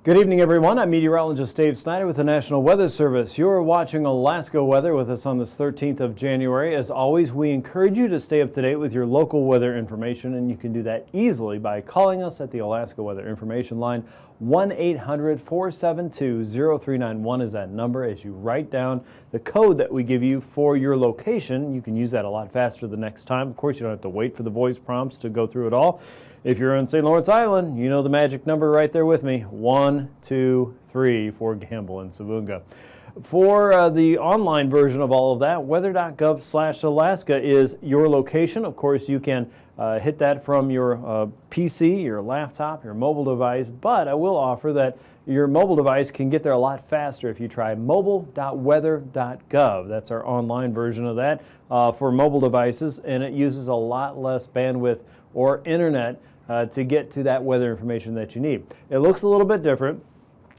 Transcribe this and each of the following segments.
Good evening, everyone. I'm meteorologist Dave Snider with the National Weather Service. You're watching Alaska weather with us on this 13th of January. As always, we encourage you to stay up to date with your local weather information, and you can do that easily by calling us at the Alaska Weather Information Line. 1-800-472-0391 is that number. As you write down the code that we give you for your location, you can use that a lot faster the next time. Of course, you don't have to wait for the voice prompts to go through it all. If you're on St. Lawrence Island, you know the magic number right there with me, 123 for Gamble and Savunga. For the online version of all of that, weather.gov/Alaska is your location. Of course, you can hit that from your PC, your laptop, your mobile device, but I will offer that your mobile device can get there a lot faster if you try mobile.weather.gov. That's our online version of that for mobile devices, and it uses a lot less bandwidth or internet to get to that weather information that you need. It looks a little bit different.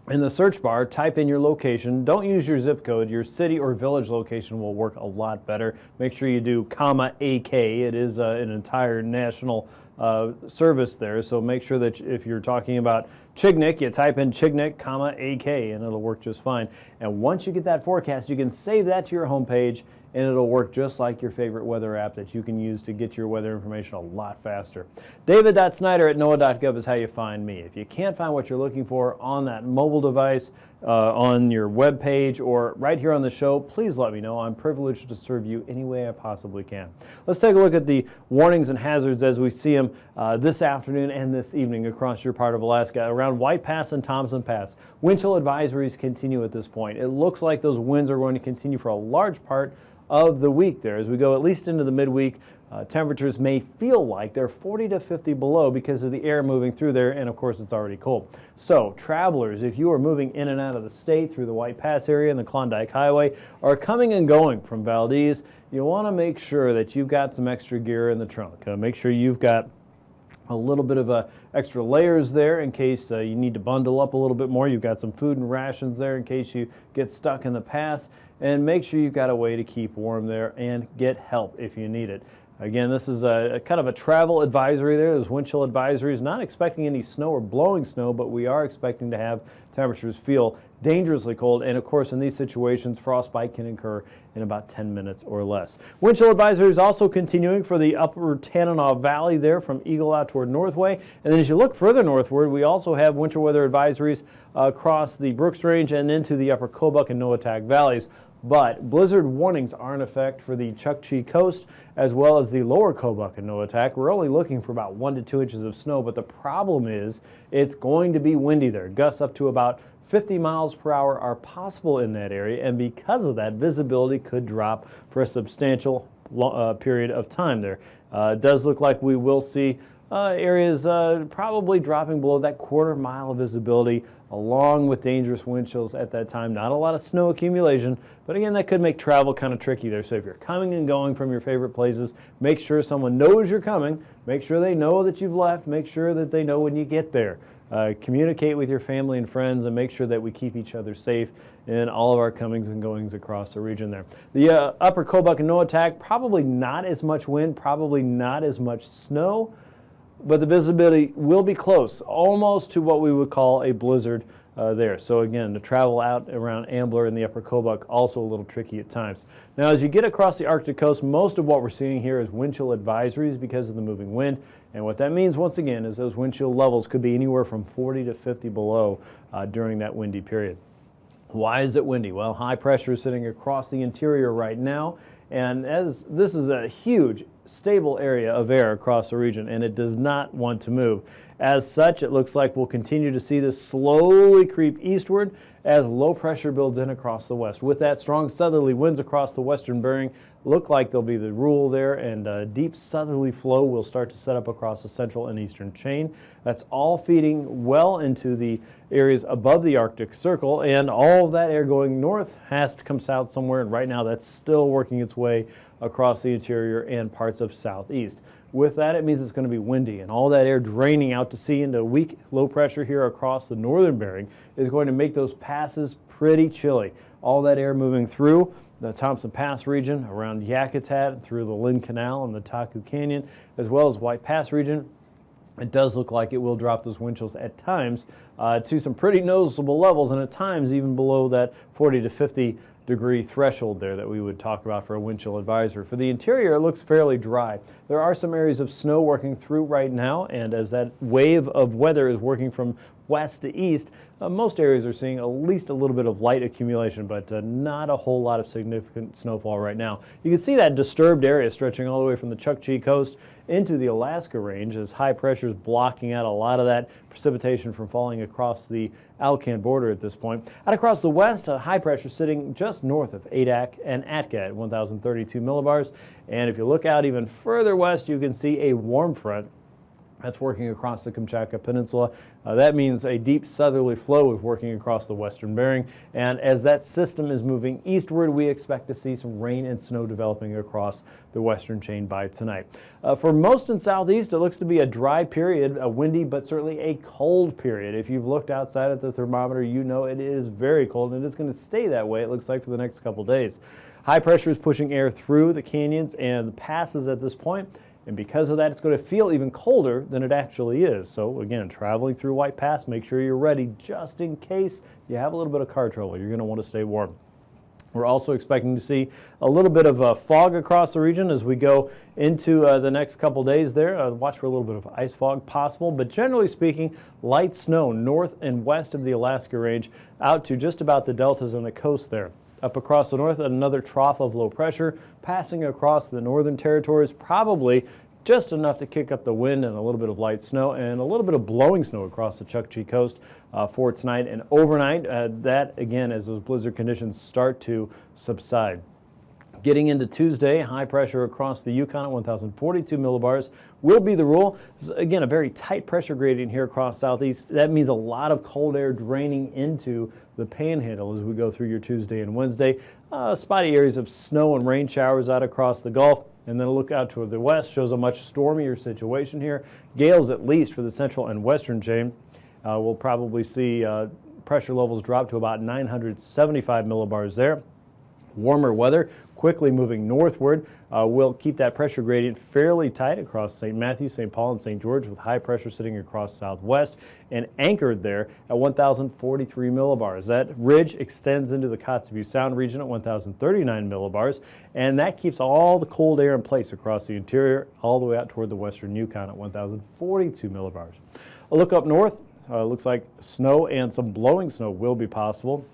In the search bar, type in your location. Don't use your zip code. Your city or village location will work a lot better. Make sure you do AK. It is an entire national service there, so make sure that if you're talking about Chignik, you type in Chignik, AK, and it'll work just fine. And once you get that forecast, you can save that to your homepage, and it'll work just like your favorite weather app that you can use to get your weather information a lot faster. David.Snider@NOAA.gov is how you find me. If you can't find what you're looking for on that mobile device, on your web page, or right here on the show, please let me know. I'm privileged to serve you any way I possibly can. Let's take a look at the warnings and hazards as we see them this afternoon and this evening across your part of Alaska. Around White Pass and Thompson Pass, wind chill advisories continue at this point. It looks like those winds are going to continue for a large part of the week there. As we go at least into the midweek, temperatures may feel like they're 40 to 50 below because of the air moving through there, and of course it's already cold. So travelers, if you are moving in and out of the state through the White Pass area and the Klondike Highway, or coming and going from Valdez, you want to make sure that you've got some extra gear in the trunk. Make sure you've got a little bit of extra layers there in case you need to bundle up a little bit more. You've got some food and rations there in case you get stuck in the pass, and make sure you've got a way to keep warm there and get help if you need it. Again, this is a kind of a travel advisory there. There's wind chill advisories. Not expecting any snow or blowing snow, but we are expecting to have temperatures feel dangerously cold. And of course, in these situations, frostbite can occur in about 10 minutes or less. Wind chill advisory is also continuing for the upper Tanana Valley there from Eagle out toward Northway. And then as you look further northward, we also have winter weather advisories across the Brooks Range and into the upper Kobuk and Noatak valleys. But blizzard warnings are in effect for the Chukchi Coast as well as the lower Kobuk and Noatak. We're only looking for about 1 to 2 inches of snow, but the problem is it's going to be windy there. Gusts up to about 50 miles per hour are possible in that area, and because of that, visibility could drop for a substantial period of time there. It does look like we will see areas probably dropping below that quarter-mile of visibility, along with dangerous wind chills at that time. Not a lot of snow accumulation, but again, that could make travel kind of tricky there. So if you're coming and going from your favorite places, make sure someone knows you're coming. Make sure they know that you've left. Make sure that they know when you get there. Communicate with your family and friends, and make sure that we keep each other safe in all of our comings and goings across the region there. The upper Kobuk and Noatak, probably not as much wind, probably not as much snow, but the visibility will be close, almost to what we would call a blizzard there. So again, to travel out around Ambler and the upper Kobuk, also a little tricky at times. Now, as you get across the Arctic coast, most of what we're seeing here is wind chill advisories because of the moving wind. And what that means, once again, is those wind chill levels could be anywhere from 40 to 50 below during that windy period. Why is it windy? Well, high pressure is sitting across the interior right now, and as this is a huge stable area of air across the region, and it does not want to move. As such, it looks like we'll continue to see this slowly creep eastward as low pressure builds in across the west. With that, strong southerly winds across the western Bering look like they'll be the rule there, and a deep southerly flow will start to set up across the central and eastern chain. That's all feeding well into the areas above the Arctic Circle, and all of that air going north has to come south somewhere, and right now that's still working its way across the interior and parts of southeast. With that, it means it's going to be windy, and all that air draining out to sea into weak low pressure here across the northern Bering is going to make those passes pretty chilly. All that air moving through the Thompson Pass region, around Yakutat, through the Lynn Canal and the Taku Canyon, as well as White Pass region, it does look like it will drop those wind chills at times to some pretty noticeable levels, and at times even below that 40 to 50 degree threshold there that we would talk about for a wind chill advisory. For the interior, it looks fairly dry. There are some areas of snow working through right now, and as that wave of weather is working from west to east, most areas are seeing at least a little bit of light accumulation, but not a whole lot of significant snowfall right now. You can see that disturbed area stretching all the way from the Chukchi coast into the Alaska range as high pressure is blocking out a lot of that precipitation from falling across the Alcan border at this point. Out across the west, high pressure sitting just north of Adak and Atka at 1,032 millibars. And if you look out even further west, you can see a warm front that's working across the Kamchatka Peninsula. That means a deep southerly flow is working across the western Bering, and as that system is moving eastward, we expect to see some rain and snow developing across the western chain by tonight. For most and southeast, it looks to be a dry period, a windy but certainly a cold period. If you've looked outside at the thermometer, you know it is very cold, and it's going to stay that way, it looks like, for the next couple days. High pressure is pushing air through the canyons and the passes at this point. And because of that, it's going to feel even colder than it actually is. So again, traveling through White Pass, make sure you're ready just in case you have a little bit of car trouble. You're going to want to stay warm. We're also expecting to see a little bit of fog across the region as we go into the next couple days there. Watch for a little bit of ice fog possible, but generally speaking, light snow north and west of the Alaska range out to just about the deltas and the coast there. Up across the north, another trough of low pressure passing across the northern territories, probably just enough to kick up the wind and a little bit of light snow and a little bit of blowing snow across the Chukchi coast for tonight and overnight. That, again, as those blizzard conditions start to subside. Getting into Tuesday, high pressure across the Yukon at 1,042 millibars will be the rule. Again, a very tight pressure gradient here across southeast. That means a lot of cold air draining into the panhandle as we go through your Tuesday and Wednesday. Spotty areas of snow and rain showers out across the Gulf. And then a look out toward the west shows a much stormier situation here. Gales, at least for the central and western chain. We'll probably see pressure levels drop to about 975 millibars there. Warmer weather quickly moving northward will keep that pressure gradient fairly tight across St. Matthew, St. Paul, and St. George, with high pressure sitting across southwest and anchored there at 1,043 millibars. That ridge extends into the Kotzebue Sound region at 1,039 millibars, and that keeps all the cold air in place across the interior all the way out toward the western Yukon at 1,042 millibars. A look up north, looks like snow and some blowing snow will be possible.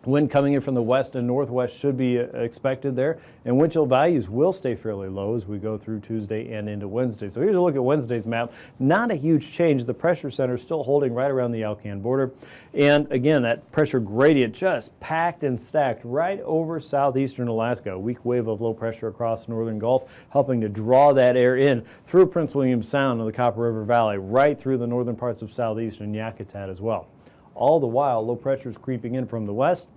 Wind coming in from the west and northwest should be expected there, and wind chill values will stay fairly low as we go through Tuesday and into Wednesday. So here's a look at Wednesday's map. Not a huge change. The pressure center is still holding right around the Alcan border, and again, that pressure gradient just packed and stacked right over southeastern Alaska. A weak wave of low pressure across the northern Gulf, helping to draw that air in through Prince William Sound and the Copper River Valley, right through the northern parts of southeastern Yakutat as well. All the while, low pressure is creeping in from the west,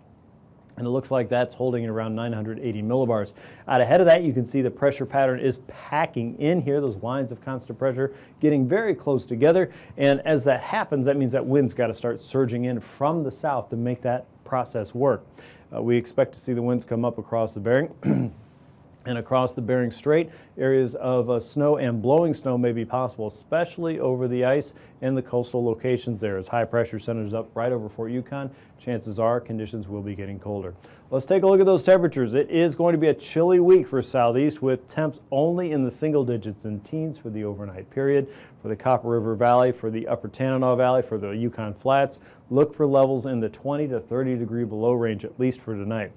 and it looks like that's holding at around 980 millibars. Out ahead of that, you can see the pressure pattern is packing in here, those lines of constant pressure getting very close together, and as that happens, that means that wind's got to start surging in from the south to make that process work. We expect to see the winds come up across the Bering and across the Bering Strait. Areas of snow and blowing snow may be possible, especially over the ice and the coastal locations there. As high pressure centers up right over Fort Yukon, chances are conditions will be getting colder. Let's take a look at those temperatures. It is going to be a chilly week for southeast, with temps only in the single digits and teens for the overnight period. For the Copper River Valley, for the Upper Tanana Valley, for the Yukon Flats, look for levels in the 20 to 30 degree below range, at least for tonight.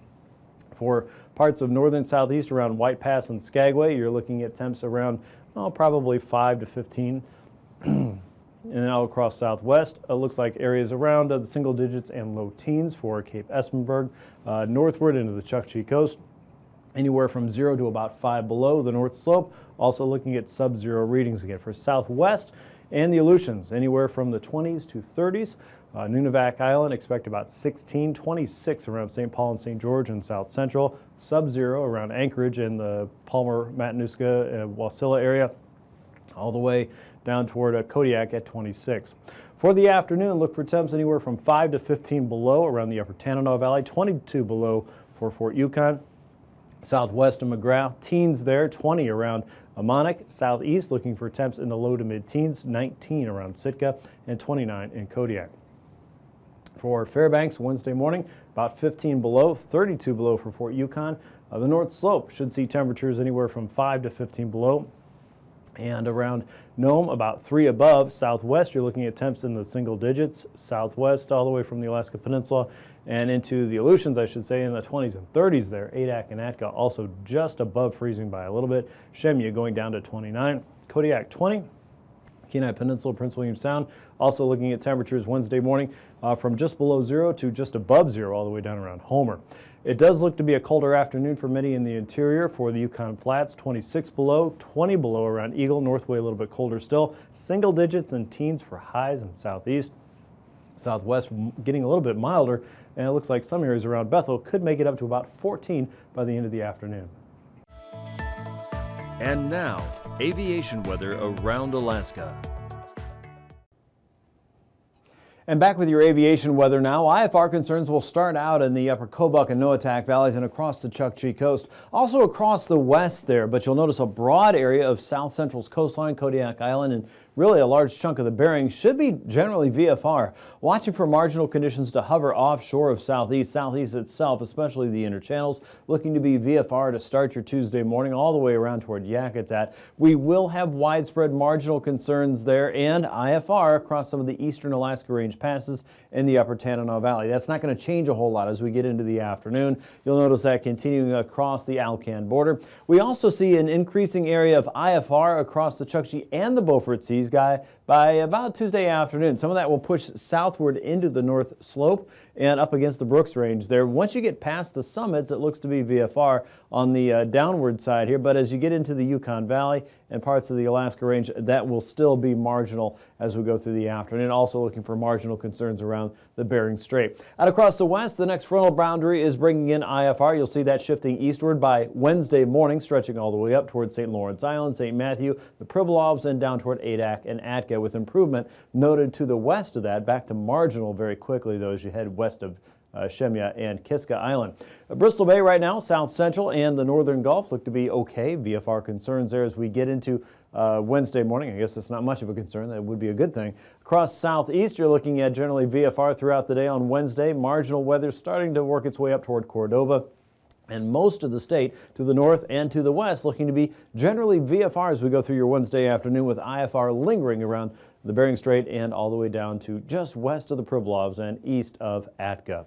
For parts of northern southeast around White Pass and Skagway, you're looking at temps around probably 5 to 15. And now across southwest, it looks like areas around the single digits and low teens for Cape Espenberg, northward into the Chukchi coast, anywhere from 0 to about 5 below the North Slope. Also looking at sub-zero readings again for southwest and the Aleutians, anywhere from the 20s to 30s. Nunivak Island, expect about 16, 26 around St. Paul and St. George and South Central, sub-zero around Anchorage and the Palmer, Matanuska, Wasilla area, all the way down toward Kodiak at 26. For the afternoon, look for temps anywhere from 5 to 15 below around the Upper Tanana Valley, 22 below for Fort Yukon. Southwest of McGrath, teens there, 20 around Amonic, southeast, looking for temps in the low to mid-teens, 19 around Sitka and 29 in Kodiak. For Fairbanks, Wednesday morning, about 15 below, 32 below for Fort Yukon. The North Slope should see temperatures anywhere from 5 to 15 below. And around Nome, about 3 above. Southwest, you're looking at temps in the single digits. Southwest, all the way from the Alaska Peninsula and into the Aleutians, I should say, in the 20s and 30s there. Adak and Atka also just above freezing by a little bit. Shemya going down to 29. Kodiak 20. Kenai Peninsula, Prince William Sound, also looking at temperatures Wednesday morning from just below 0 to just above 0 all the way down around Homer. It does look to be a colder afternoon for many in the interior. For the Yukon Flats, 26 below, 20 below around Eagle. Northway a little bit colder still. Single digits and teens for highs in southeast. Southwest getting a little bit milder, and it looks like some areas around Bethel could make it up to about 14 by the end of the afternoon. And now, aviation weather around Alaska. And back with your aviation weather now. IFR concerns will start out in the upper Kobuk and Noatak valleys and across the Chukchi coast. Also across the west there, but you'll notice a broad area of South Central's coastline, Kodiak Island, and really a large chunk of the Bering should be generally VFR. Watching for marginal conditions to hover offshore of southeast itself, especially the inner channels, looking to be VFR to start your Tuesday morning all the way around toward Yakutat. We will have widespread marginal concerns there and IFR across some of the eastern Alaska Range passes in the upper Tanana Valley. That's not going to change a whole lot as we get into the afternoon. You'll notice that continuing across the Alcan border. We also see an increasing area of IFR across the Chukchi and the Beaufort Seas by about Tuesday afternoon. Some of that will push southward into the North Slope and up against the Brooks Range there. Once you get past the summits, it looks to be VFR on the downward side here, but as you get into the Yukon Valley and parts of the Alaska Range, that will still be marginal as we go through the afternoon. Also looking for marginal concerns around the Bering Strait. Out across the west, the next frontal boundary is bringing in IFR. You'll see that shifting eastward by Wednesday morning, stretching all the way up toward St. Lawrence Island, St. Matthew, the Pribilovs, and down toward Adak and Atka, with improvement noted to the west of that, back to marginal very quickly, though, as you head west of Shemya and Kiska Island. Bristol Bay right now, South Central and the Northern Gulf look to be okay. VFR concerns there as we get into Wednesday morning. I guess that's not much of a concern. That would be a good thing. Across southeast, you're looking at generally VFR throughout the day on Wednesday. Marginal weather starting to work its way up toward Cordova. And most of the state to the north and to the west looking to be generally VFR as we go through your Wednesday afternoon, with IFR lingering around the Bering Strait and all the way down to just west of the Pribilovs and east of Atka.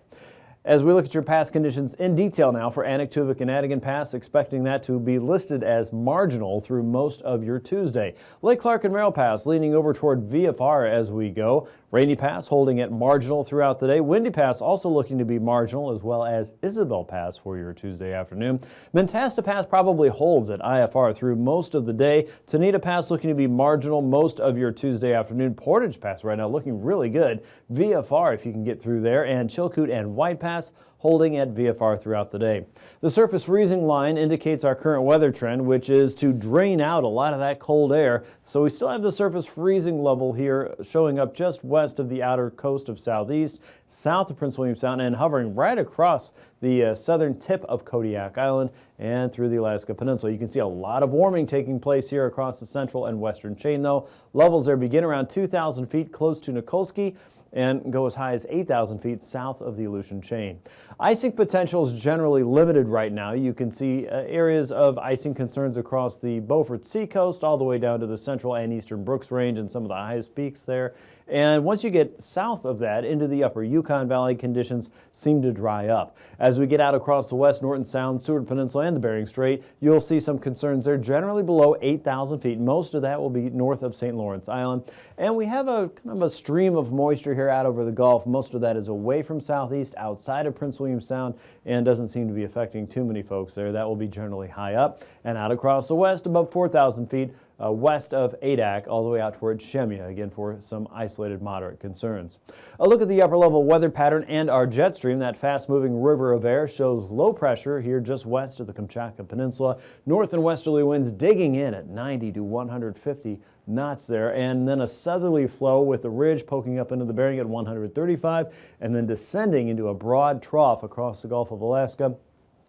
As we look at your pass conditions in detail now for Anaktuvik and Adigan Pass, expecting that to be listed as marginal through most of your Tuesday. Lake Clark and Merrill Pass leaning over toward VFR as we go. Rainy Pass holding at marginal throughout the day. Windy Pass also looking to be marginal, as well as Isabel Pass for your Tuesday afternoon. Mentasta Pass probably holds at IFR through most of the day. Tanita Pass looking to be marginal most of your Tuesday afternoon. Portage Pass right now looking really good. VFR if you can get through there. And Chilkoot and White Pass holding at VFR throughout the day. The surface freezing line indicates our current weather trend, which is to drain out a lot of that cold air. So we still have the surface freezing level here showing up just west of the outer coast of southeast, south of Prince William Sound, and hovering right across the southern tip of Kodiak Island and through the Alaska Peninsula. You can see a lot of warming taking place here across the central and western chain, though. Levels there begin around 2,000 feet close to Nikolsky and go as high as 8,000 feet south of the Aleutian chain. Icing potential is generally limited right now. You can see areas of icing concerns across the Beaufort Seacoast all the way down to the central and eastern Brooks Range and some of the highest peaks there. And once you get south of that into the upper Yukon Valley, conditions seem to dry up. As we get out across the west, Norton Sound, Seward Peninsula, and the Bering Strait, you'll see some concerns there, generally below 8,000 feet. Most of that will be north of St. Lawrence Island. And we have a kind of a stream of moisture here out over the Gulf. Most of that is away from southeast, outside of Prince William Sound, and doesn't seem to be affecting too many folks there. That will be generally high up. And out across the west, above 4,000 feet, west of Adak, all the way out towards Shemya, again for some isolated moderate concerns. A look at the upper level weather pattern and our jet stream. That fast moving river of air shows low pressure here just west of the Kamchatka Peninsula. North and westerly winds digging in at 90 to 150 knots there, and then a southerly flow with the ridge poking up into the Bering at 135 and then descending into a broad trough across the Gulf of Alaska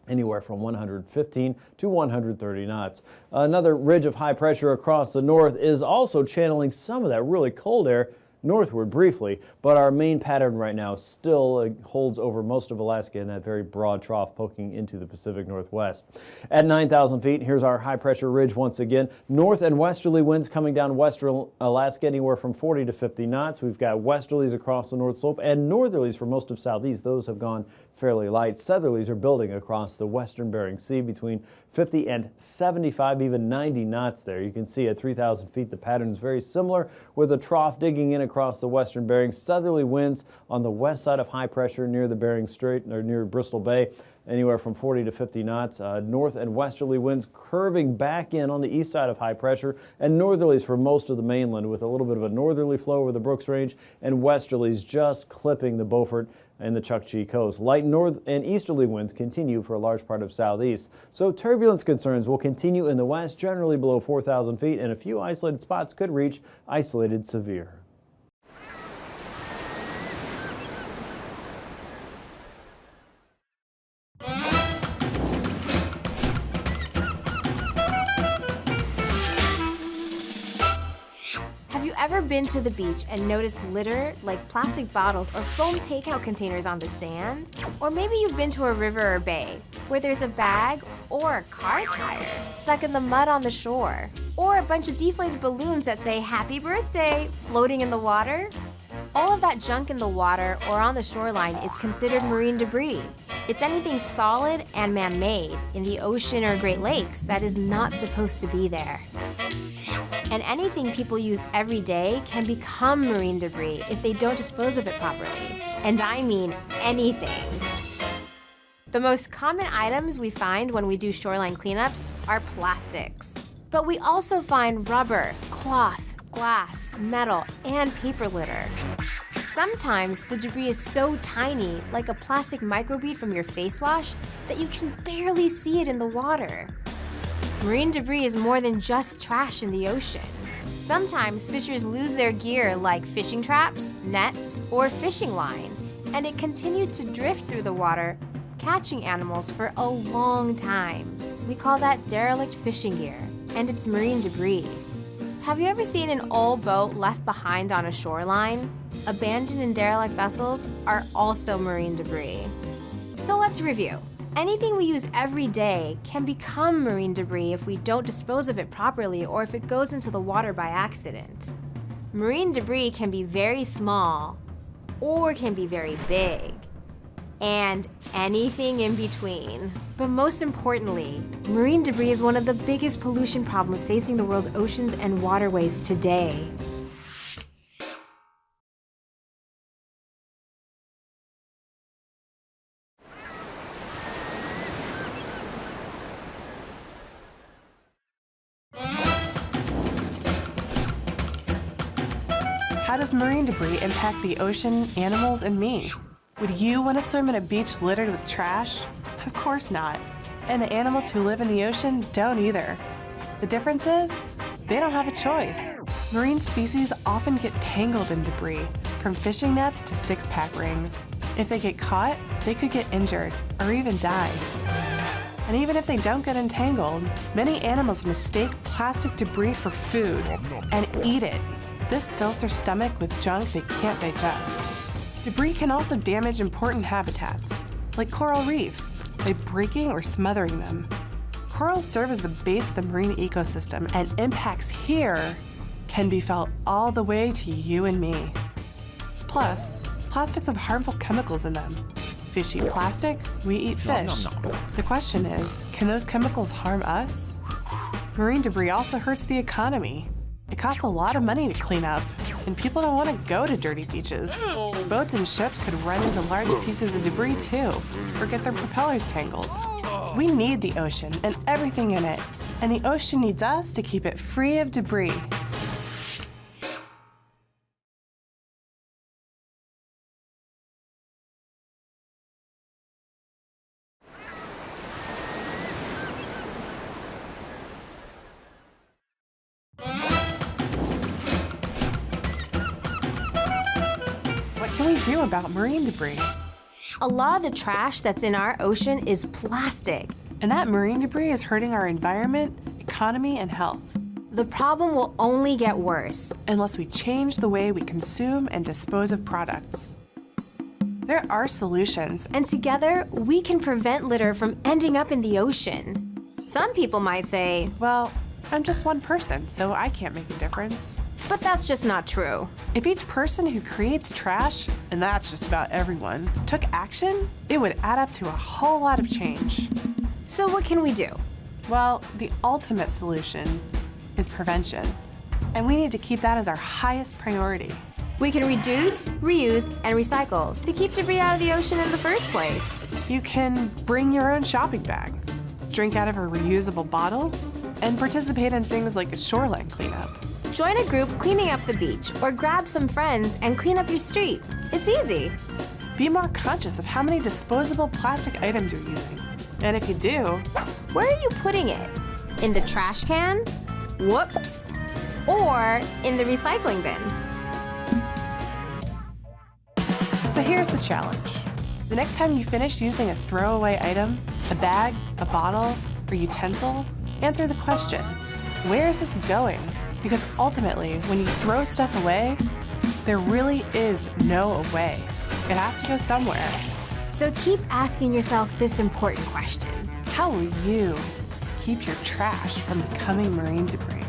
anywhere from 115 to 130 knots. Another ridge of high pressure across the north is also channeling some of that really cold air northward briefly, but our main pattern right now still holds over most of Alaska in that very broad trough poking into the Pacific Northwest. At 9,000 feet, here's our high pressure ridge once again. North and westerly winds coming down western Alaska anywhere from 40 to 50 knots. We've got westerlies across the north slope and northerlies for most of southeast. Those have gone fairly light. Southerlies are building across the western Bering Sea between 50 and 75, even 90 knots there. You can see at 3,000 feet the pattern is very similar, with a trough digging in across the western Bering. Southerly winds on the west side of high pressure near the Bering Strait or near Bristol Bay, anywhere from 40 to 50 knots. North and westerly winds curving back in on the east side of high pressure, and northerlies for most of the mainland with a little bit of a northerly flow over the Brooks Range, and westerlies just clipping the Beaufort and the Chukchi coast. Light north and easterly winds continue for a large part of southeast. So turbulence concerns will continue in the west, generally below 4,000 feet, and a few isolated spots could reach isolated severe. Ever been to the beach and noticed litter like plastic bottles or foam takeout containers on the sand? Or maybe you've been to a river or bay where there's a bag or a car tire stuck in the mud on the shore, or a bunch of deflated balloons that say "Happy Birthday" floating in the water? All of that junk in the water or on the shoreline is considered marine debris. It's anything solid and man-made in the ocean or Great Lakes that is not supposed to be there. And anything people use every day can become marine debris if they don't dispose of it properly. And I mean anything. The most common items we find when we do shoreline cleanups are plastics. But we also find rubber, cloth, glass, metal, and paper litter. Sometimes the debris is so tiny, like a plastic microbead from your face wash, that you can barely see it in the water. Marine debris is more than just trash in the ocean. Sometimes fishers lose their gear like fishing traps, nets, or fishing line, and it continues to drift through the water, catching animals for a long time. We call that derelict fishing gear, and it's marine debris. Have you ever seen an old boat left behind on a shoreline? Abandoned and derelict vessels are also marine debris. So let's review. Anything we use every day can become marine debris if we don't dispose of it properly or if it goes into the water by accident. Marine debris can be very small or can be very big, and anything in between. But most importantly, marine debris is one of the biggest pollution problems facing the world's oceans and waterways today. How does marine debris impact the ocean, animals, and me? Would you want to swim in a beach littered with trash? Of course not. And the animals who live in the ocean don't either. The difference is, they don't have a choice. Marine species often get tangled in debris, from fishing nets to six-pack rings. If they get caught, they could get injured or even die. And even if they don't get entangled, many animals mistake plastic debris for food and eat it. This fills their stomach with junk they can't digest. Debris can also damage important habitats, like coral reefs, by breaking or smothering them. Corals serve as the base of the marine ecosystem, and impacts here can be felt all the way to you and me. Plus, plastics have harmful chemicals in them. Fish eat plastic, we eat fish. The question is, can those chemicals harm us? Marine debris also hurts the economy. It costs a lot of money to clean up, and people don't want to go to dirty beaches. Boats and ships could run into large pieces of debris too, or get their propellers tangled. We need the ocean and everything in it, and the ocean needs us to keep it free of debris. What can we do about marine debris? A lot of the trash that's in our ocean is plastic. And that marine debris is hurting our environment, economy, and health. The problem will only get worse. Unless we change the way we consume and dispose of products. There are solutions. And together, we can prevent litter from ending up in the ocean. Some people might say, Well, I'm just one person, so I can't make a difference. but that's just not true. If each person who creates trash, and that's just about everyone, took action, it would add up to a whole lot of change. So what can we do? Well, the ultimate solution is prevention. And we need to keep that as our highest priority. We can reduce, reuse, and recycle to keep debris out of the ocean in the first place. You can bring your own shopping bag, drink out of a reusable bottle, and participate in things like a shoreline cleanup. Join a group cleaning up the beach, or grab some friends and clean up your street. It's easy. Be more conscious of how many disposable plastic items you're using. And if you do, Where are you putting it? In the trash can? Whoops. Or in the recycling bin? so here's the challenge. The next time you finish using a throwaway item, a bag, a bottle, or utensil, answer the question, where is this going? Because ultimately, when you throw stuff away, there really is no away. It has to go somewhere. So keep asking yourself this important question. How will you keep your trash from becoming marine debris?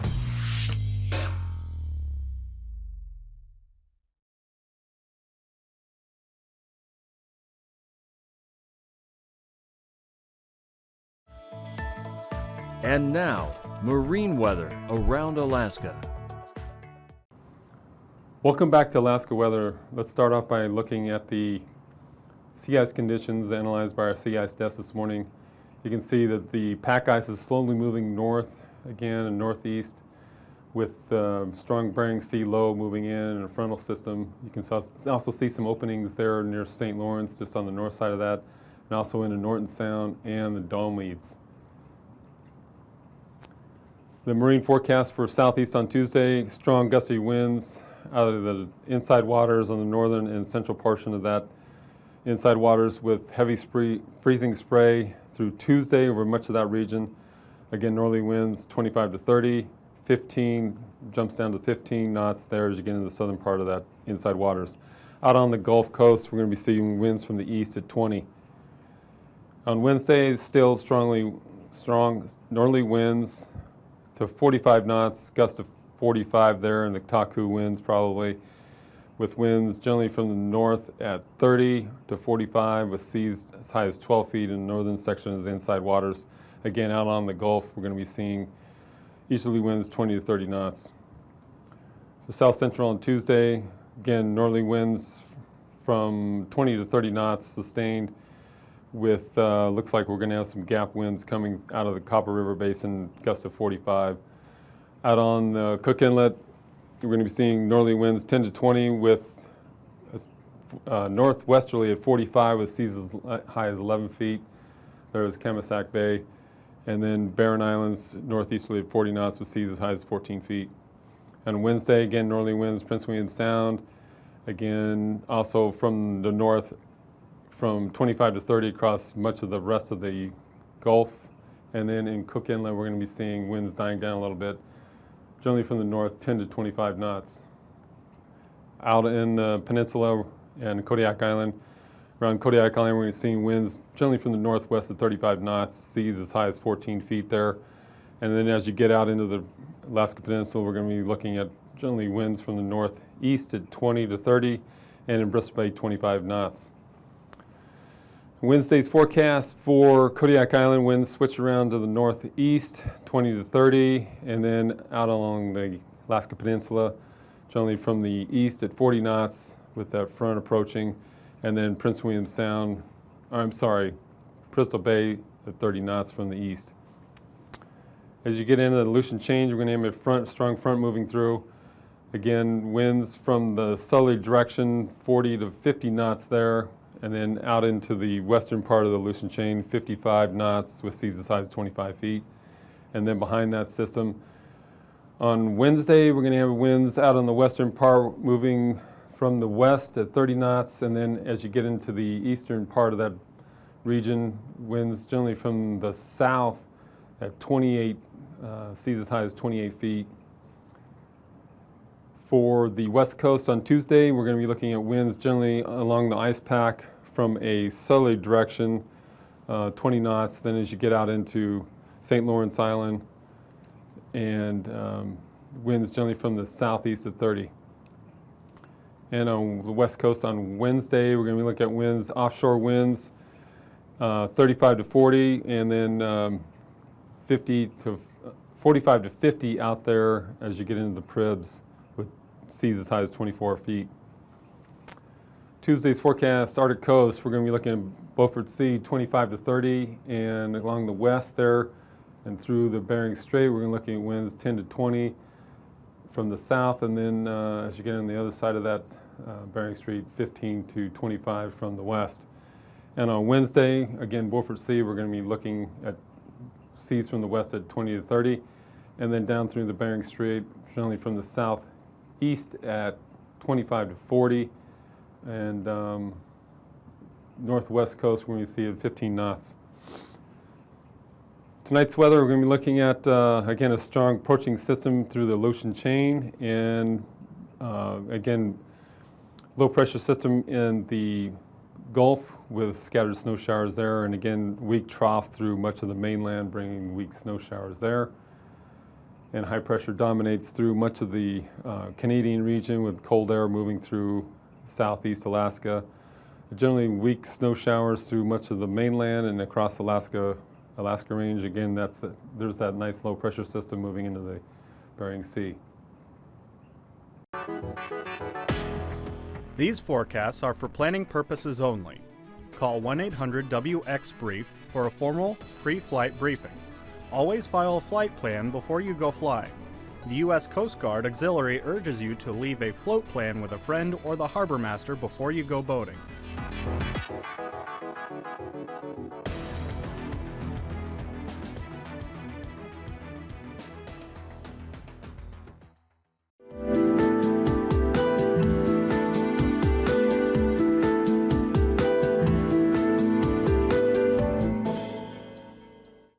And now, marine weather around Alaska. Welcome back to Alaska Weather. Let's start off by looking at the sea ice conditions analyzed by our sea ice desk this morning. You can see that the pack ice is slowly moving north again and northeast with strong Bering Sea low moving in and a frontal system. You can also see some openings there near St. Lawrence, just on the north side of that, and also into Norton Sound and the Dome Leads. The marine forecast for southeast on Tuesday, strong gusty winds out of the inside waters on the northern and central portion of that inside waters with heavy freezing spray through Tuesday over much of that region. Again, northerly winds 25 to 30, 15, jumps down to 15 knots there as you get into the southern part of that inside waters. Out on the Gulf Coast, we're going to be seeing winds from the east at 20. On Wednesday, still strong northerly winds to 45 knots, gust of 45 there in the Taku winds probably, with winds generally from the north at 30 to 45 with seas as high as 12 feet in the northern section of the inside waters. Again, out on the Gulf, we're going to be seeing easterly winds 20 to 30 knots. For south central on Tuesday, again, northerly winds from 20 to 30 knots sustained with, looks like we're going to have some gap winds coming out of the Copper River Basin, gust of 45. Out on Cook Inlet, we're going to be seeing northerly winds 10 to 20 with northwesterly at 45 with seas as high as 11 feet. There's Kemisak Bay. And then Barren Islands, northeasterly at 40 knots with seas as high as 14 feet. And Wednesday, again, northerly winds, Prince William Sound. Again, also from the north, from 25 to 30 across much of the rest of the Gulf. And then in Cook Inlet, we're going to be seeing winds dying down a little bit, generally from the north, 10 to 25 knots. Out in the peninsula and Kodiak Island, around Kodiak Island, we're going to be seeing winds generally from the northwest at 35 knots, seas as high as 14 feet there. And then as you get out into the Alaska Peninsula, we're going to be looking at generally winds from the northeast at 20 to 30, and in Bristol Bay, 25 knots. Wednesday's forecast for Kodiak Island, winds switch around to the northeast, 20 to 30, and then out along the Alaska Peninsula, generally from the east at 40 knots with that front approaching, and then Prince William Sound, Bristol Bay at 30 knots from the east. As you get into the Aleutian Change, we're going to have a strong front moving through. Again, winds from the southerly direction, 40 to 50 knots there, and then out into the western part of the Aleutian Chain, 55 knots with seas as high as 25 feet. And then behind that system, on Wednesday, we're going to have winds out on the western part moving from the west at 30 knots, and then as you get into the eastern part of that region, winds generally from the south at 28, seas as high as 28 feet. For the west coast on Tuesday, we're going to be looking at winds generally along the ice pack from a southerly direction, 20 knots. Then as you get out into St. Lawrence Island, and winds generally from the southeast at 30. And on the west coast on Wednesday, we're going to be looking at winds, offshore winds, 35 to 40, and then 45 to 50 out there as you get into the Pribs, with seas as high as 24 feet. Tuesday's forecast, Arctic coast, we're going to be looking at Beaufort Sea, 25 to 30, and along the west there and through the Bering Strait, we're going to be looking at winds 10 to 20 from the south, and then as you get on the other side of that Bering Strait, 15 to 25 from the west. And on Wednesday, again, Beaufort Sea, we're going to be looking at seas from the west at 20 to 30, and then down through the Bering Strait, generally from the southeast at 25 to 40, and northwest coast, we're going to see at 15 knots. Tonight's weather, we're going to be looking at, again, a strong approaching system through the Aleutian chain, and again, low pressure system in the Gulf with scattered snow showers there, and again, weak trough through much of the mainland, bringing weak snow showers there. And high pressure dominates through much of the Canadian region, with cold air moving through southeast Alaska. Generally weak snow showers through much of the mainland and across Alaska range. Again, there's that nice low pressure system moving into the Bering Sea. These forecasts are for planning purposes only. Call 1-800-WX-BRIEF for a formal pre-flight briefing. Always file a flight plan before you go flying. The U.S. Coast Guard Auxiliary urges you to leave a float plan with a friend or the harbor master before you go boating.